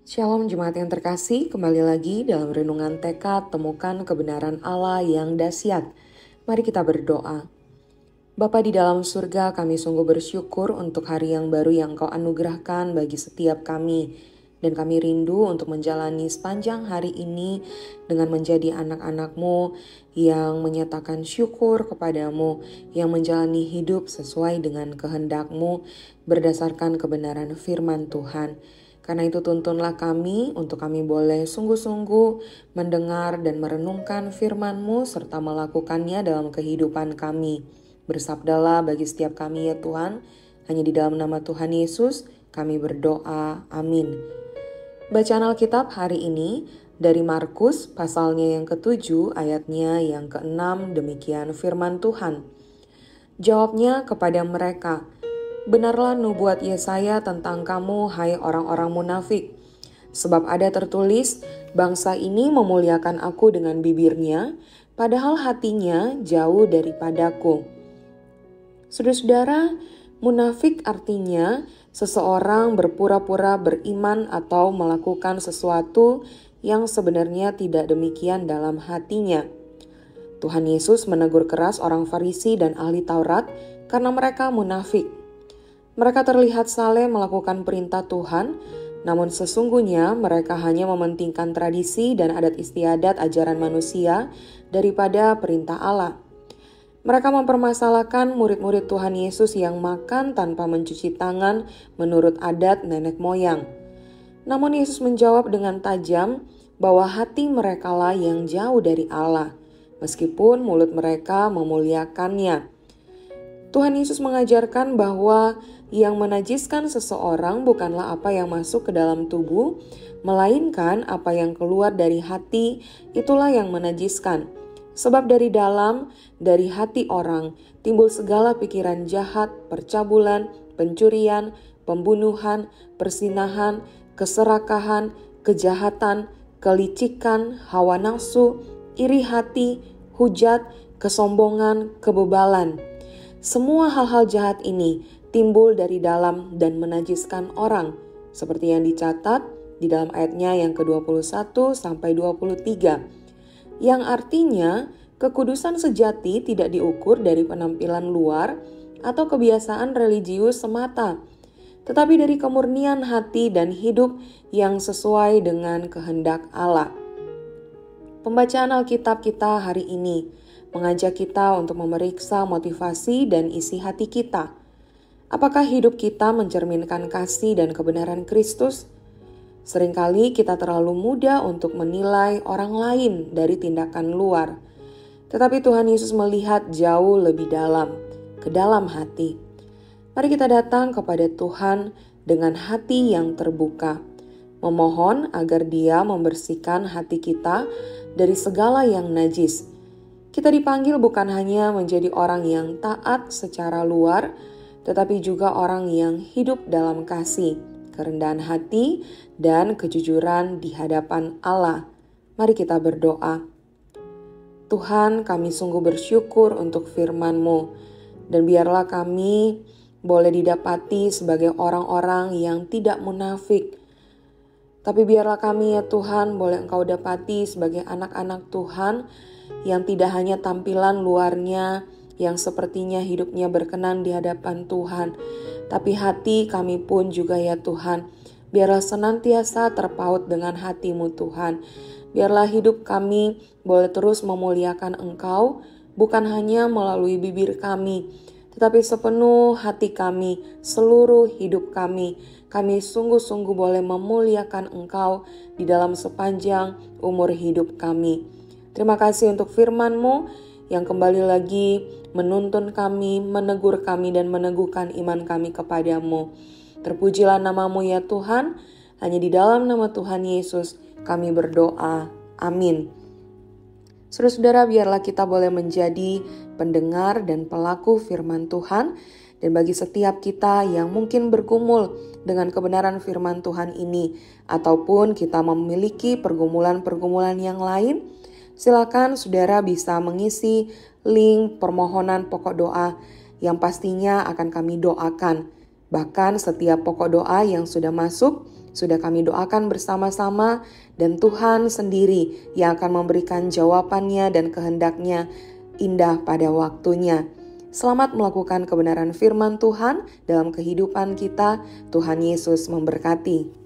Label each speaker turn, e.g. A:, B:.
A: Shalom jemaat yang terkasih, kembali lagi dalam renungan tekad temukan kebenaran Allah yang dahsyat. Mari kita berdoa. Bapa di dalam surga, kami sungguh bersyukur untuk hari yang baru yang Kau anugerahkan bagi setiap kami. Dan kami rindu untuk menjalani sepanjang hari ini dengan menjadi anak-anak-Mu yang menyatakan syukur kepadamu, yang menjalani hidup sesuai dengan kehendak-Mu berdasarkan kebenaran firman Tuhan. Karena itu tuntunlah kami untuk kami boleh sungguh-sungguh mendengar dan merenungkan firman-Mu serta melakukannya dalam kehidupan kami. Bersabdalah bagi setiap kami ya Tuhan, hanya di dalam nama Tuhan Yesus kami berdoa, amin. Bacaan Alkitab hari ini dari Markus pasalnya yang ke-7 ayatnya yang ke-6, demikian firman Tuhan. Jawabnya kepada mereka, "Benarlah nubuat Yesaya tentang kamu, hai orang-orang munafik. Sebab ada tertulis, bangsa ini memuliakan aku dengan bibirnya, padahal hatinya jauh daripadaku." Saudara-saudara, munafik artinya seseorang berpura-pura beriman atau melakukan sesuatu yang sebenarnya tidak demikian dalam hatinya. Tuhan Yesus menegur keras orang Farisi dan ahli Taurat karena mereka munafik. Mereka terlihat saleh melakukan perintah Tuhan, namun sesungguhnya mereka hanya mementingkan tradisi dan adat istiadat ajaran manusia daripada perintah Allah. Mereka mempermasalahkan murid-murid Tuhan Yesus yang makan tanpa mencuci tangan menurut adat nenek moyang. Namun Yesus menjawab dengan tajam bahwa hati merekalah yang jauh dari Allah, meskipun mulut mereka memuliakannya. Tuhan Yesus mengajarkan bahwa yang menajiskan seseorang bukanlah apa yang masuk ke dalam tubuh, melainkan apa yang keluar dari hati, itulah yang menajiskan. Sebab dari dalam, dari hati orang, timbul segala pikiran jahat, percabulan, pencurian, pembunuhan, persinahan, keserakahan, kejahatan, kelicikan, hawa nafsu, iri hati, hujat, kesombongan, kebebalan. Semua hal-hal jahat ini timbul dari dalam dan menajiskan orang, seperti yang dicatat di dalam ayatnya yang ke-21 sampai 23. Yang artinya, kekudusan sejati tidak diukur dari penampilan luar atau kebiasaan religius semata, tetapi dari kemurnian hati dan hidup yang sesuai dengan kehendak Allah. Pembacaan Alkitab kita hari ini mengajak kita untuk memeriksa motivasi dan isi hati kita. Apakah hidup kita mencerminkan kasih dan kebenaran Kristus? Seringkali kita terlalu mudah untuk menilai orang lain dari tindakan luar. Tetapi Tuhan Yesus melihat jauh lebih dalam, ke dalam hati. Mari kita datang kepada Tuhan dengan hati yang terbuka, memohon agar Dia membersihkan hati kita dari segala yang najis. Kita dipanggil bukan hanya menjadi orang yang taat secara luar, tetapi juga orang yang hidup dalam kasih, kerendahan hati, dan kejujuran di hadapan Allah. Mari kita berdoa. Tuhan, kami sungguh bersyukur untuk firman-Mu, dan biarlah kami boleh didapati sebagai orang-orang yang tidak munafik. Tapi biarlah kami ya Tuhan boleh Engkau dapati sebagai anak-anak Tuhan yang tidak hanya tampilan luarnya yang sepertinya hidupnya berkenan di hadapan Tuhan, tapi hati kami pun juga ya Tuhan, biarlah senantiasa terpaut dengan hati-Mu Tuhan. Biarlah hidup kami boleh terus memuliakan Engkau, bukan hanya melalui bibir kami, tetapi sepenuh hati kami, seluruh hidup kami. Kami sungguh-sungguh boleh memuliakan Engkau di dalam sepanjang umur hidup kami. Terima kasih untuk firman-Mu yang kembali lagi menuntun kami, menegur kami, dan meneguhkan iman kami kepadamu. Terpujilah nama-Mu ya Tuhan, hanya di dalam nama Tuhan Yesus kami berdoa. Amin. Saudara-saudara, biarlah kita boleh menjadi pendengar dan pelaku firman Tuhan. Dan bagi setiap kita yang mungkin bergumul dengan kebenaran firman Tuhan ini, ataupun kita memiliki pergumulan-pergumulan yang lain, silakan saudara bisa mengisi link permohonan pokok doa yang pastinya akan kami doakan. Bahkan setiap pokok doa yang sudah masuk, sudah kami doakan bersama-sama, dan Tuhan sendiri yang akan memberikan jawabannya dan kehendaknya indah pada waktunya. Selamat melakukan kebenaran firman Tuhan dalam kehidupan kita. Tuhan Yesus memberkati.